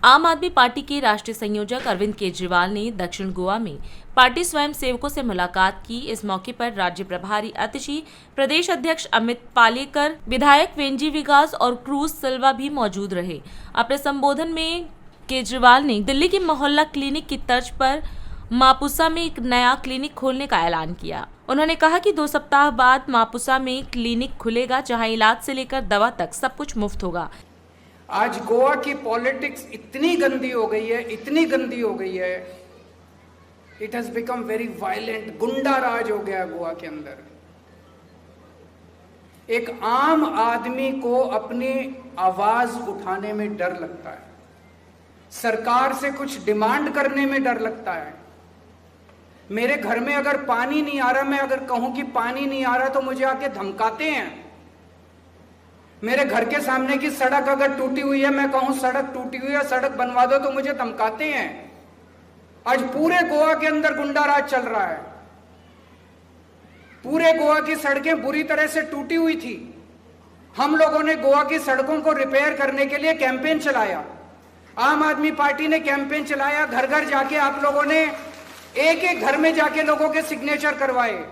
आम आदमी पार्टी के राष्ट्रीय संयोजक अरविंद केजरीवाल ने दक्षिण गोवा में पार्टी स्वयं सेवकों से मुलाकात की। इस मौके पर राज्य प्रभारी अतिथि प्रदेश अध्यक्ष अमित पालेकर, विधायक वेंजी विगास और क्रूज सिल्वा भी मौजूद रहे। अपने संबोधन में केजरीवाल ने दिल्ली की मोहल्ला क्लिनिक की तर्ज पर मापुसा में एक नया क्लिनिक खोलने का ऐलान किया। उन्होंने कहा कि 2 सप्ताह बाद मापुसा में क्लिनिक खुलेगा, जहां इलाज से लेकर दवा तक सब कुछ मुफ्त होगा। आज गोवा की पॉलिटिक्स इतनी गंदी हो गई है, इतनी गंदी हो गई है, it has become very violent. गुंडा राज हो गया गोवा के अंदर। एक आम आदमी को अपनी आवाज उठाने में डर लगता है, सरकार से कुछ डिमांड करने में डर लगता है। मेरे घर में अगर पानी नहीं आ रहा, मैं अगर कहूं कि पानी नहीं आ रहा तो मुझे आके धमकाते हैं। मेरे घर के सामने की सड़क अगर टूटी हुई है, मैं कहूं सड़क टूटी हुई है, सड़क बनवा दो, तो मुझे धमकाते हैं। आज पूरे गोवा के अंदर गुंडा राज चल रहा है। पूरे गोवा की सड़कें बुरी तरह से टूटी हुई थी। हम लोगों ने गोवा की सड़कों को रिपेयर करने के लिए कैंपेन चलाया। आम आदमी पार्टी ने कैंपेन चलाया। घर घर जाके आप लोगों ने एक एक घर में जाके लोगों के सिग्नेचर करवाए।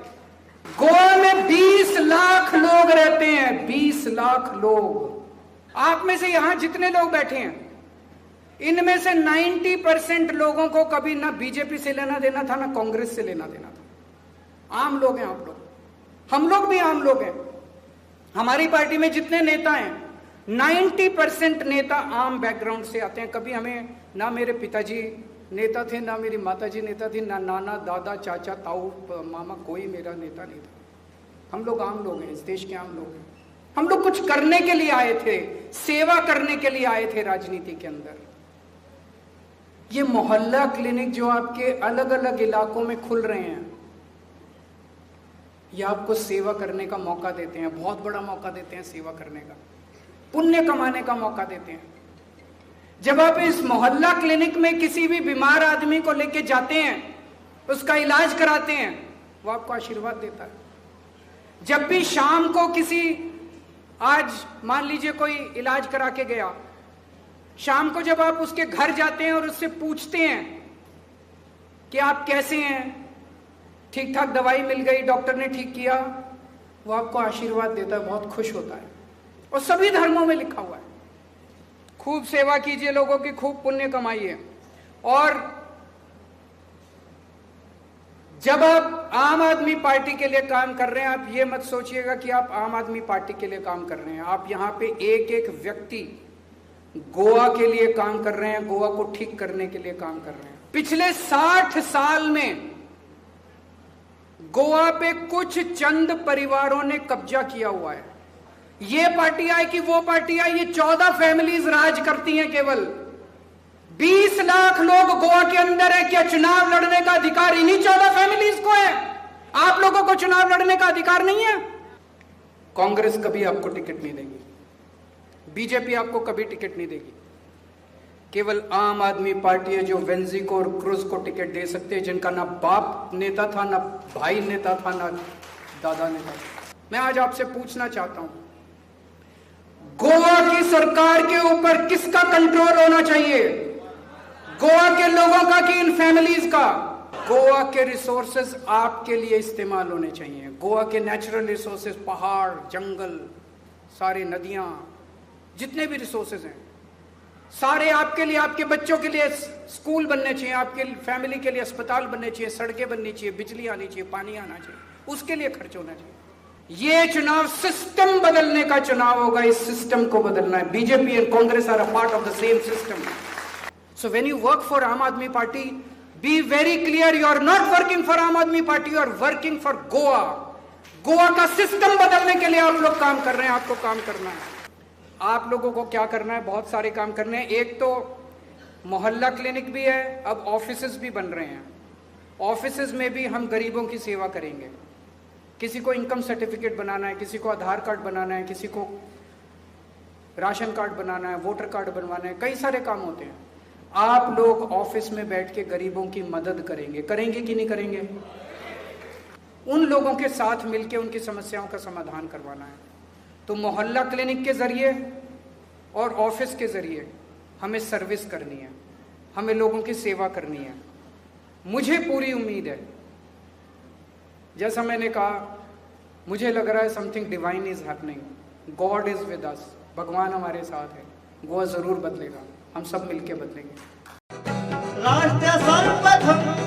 गोवा में 20 लाख लोग रहते हैं, 20 लाख लोग। आप में से यहां जितने लोग बैठे हैं, इनमें से 90% लोगों को कभी ना बीजेपी से लेना देना था, ना कांग्रेस से लेना देना था। आम लोग हैं आप लोग, हम लोग भी आम लोग हैं। हमारी पार्टी में जितने नेता हैं, 90% नेता आम बैकग्राउंड से आते हैं। कभी हमें ना मेरे पिताजी नेता थे, ना मेरी माताजी नेता थी, ना नाना दादा चाचा ताऊ मामा, कोई मेरा नेता नहीं था। हम लोग आम लोग हैं, इस देश के आम लोग हैं। हम लोग कुछ करने के लिए आए थे, सेवा करने के लिए आए थे राजनीति के अंदर। ये मोहल्ला क्लिनिक जो आपके अलग अलग इलाकों में खुल रहे हैं, ये आपको सेवा करने का मौका देते हैं, बहुत बड़ा मौका देते हैं सेवा करने का, पुण्य कमाने का मौका देते हैं। जब आप इस मोहल्ला क्लिनिक में किसी भी बीमार आदमी को लेके जाते हैं, उसका इलाज कराते हैं, वो आपको आशीर्वाद देता है। जब भी शाम को किसी, आज मान लीजिए कोई इलाज करा के गया, शाम को जब आप उसके घर जाते हैं और उससे पूछते हैं कि आप कैसे हैं, ठीक ठाक दवाई मिल गई, डॉक्टर ने ठीक किया, वो आपको आशीर्वाद देता है, बहुत खुश होता है। और सभी धर्मों में लिखा हुआ है, खूब सेवा कीजिए लोगों की, खूब पुण्य कमाइए। और जब आप आम आदमी पार्टी के लिए काम कर रहे हैं, आप ये मत सोचिएगा कि आप आम आदमी पार्टी के लिए काम कर रहे हैं। आप यहां पे एक एक व्यक्ति गोवा के लिए काम कर रहे हैं, गोवा को ठीक करने के लिए काम कर रहे हैं। पिछले 60 साल में गोवा पे कुछ चंद परिवारों ने कब्जा किया हुआ है। ये पार्टी आए कि वो पार्टी आए, ये 14 फैमिलीज राज करती हैं केवल। 20 लाख लोग गोवा के अंदर है। क्या चुनाव लड़ने का अधिकार इन्हीं 14 फैमिलीज को है? आप लोगों को चुनाव लड़ने का अधिकार नहीं है? कांग्रेस कभी आपको टिकट नहीं देगी, बीजेपी आपको कभी टिकट नहीं देगी। केवल आम आदमी पार्टी है जो वेंजी को और क्रूज को टिकट दे सकते हैं, जिनका ना बाप नेता था, ना भाई नेता था, ना दादा नेता था। मैं आज आपसे पूछना चाहता हूं, गोवा की सरकार के ऊपर किसका कंट्रोल होना चाहिए? गोवा के लोगों का कि इन फैमिलीज का? गोवा के रिसोर्सेज आपके लिए इस्तेमाल होने चाहिए। गोवा के नेचुरल रिसोर्सेज, पहाड़, जंगल, सारी नदियां, जितने भी रिसोर्सेज हैं, सारे आपके लिए, आपके बच्चों के लिए स्कूल बनने चाहिए, आपके फैमिली के लिए अस्पताल बनने चाहिए, सड़कें बननी चाहिए, बिजली आनी चाहिए, पानी आना चाहिए, उसके लिए खर्च होना चाहिए। ये चुनाव सिस्टम बदलने का चुनाव होगा, इस सिस्टम को बदलना है। BJP and Congress are a part of the same system. So when you work for Aam Aadmi Party, be very clear, you are not working for Aam Aadmi Party, you are working for Goa. Goa का सिस्टम बदलने के लिए आप लोग काम कर रहे हैं, आपको काम करना है। आप लोगों को क्या करना है? बहुत सारे काम करने हैं। एक तो मोहल्ला क्लिनिक भी है, अब ऑफिसेज भी बन रहे हैं। ऑफिसेज में भी हम गरीबों की सेवा करेंगे। किसी को इनकम सर्टिफिकेट बनाना है, किसी को आधार कार्ड बनाना है, किसी को राशन कार्ड बनाना है, वोटर कार्ड बनवाना है, कई सारे काम होते हैं। आप लोग ऑफिस में बैठ के गरीबों की मदद करेंगे, करेंगे कि नहीं करेंगे? उन लोगों के साथ मिलकर उनकी समस्याओं का समाधान करवाना है। तो मोहल्ला क्लिनिक के जरिए और ऑफिस के जरिए हमें सर्विस करनी है, हमें लोगों की सेवा करनी है। मुझे पूरी उम्मीद है, जैसा मैंने कहा, मुझे लग रहा है something divine is happening, God is with us, भगवान हमारे साथ है। गोवा जरूर बदलेगा, हम सब मिलके बदलेंगे। राष्ट्र सर्वप्रथम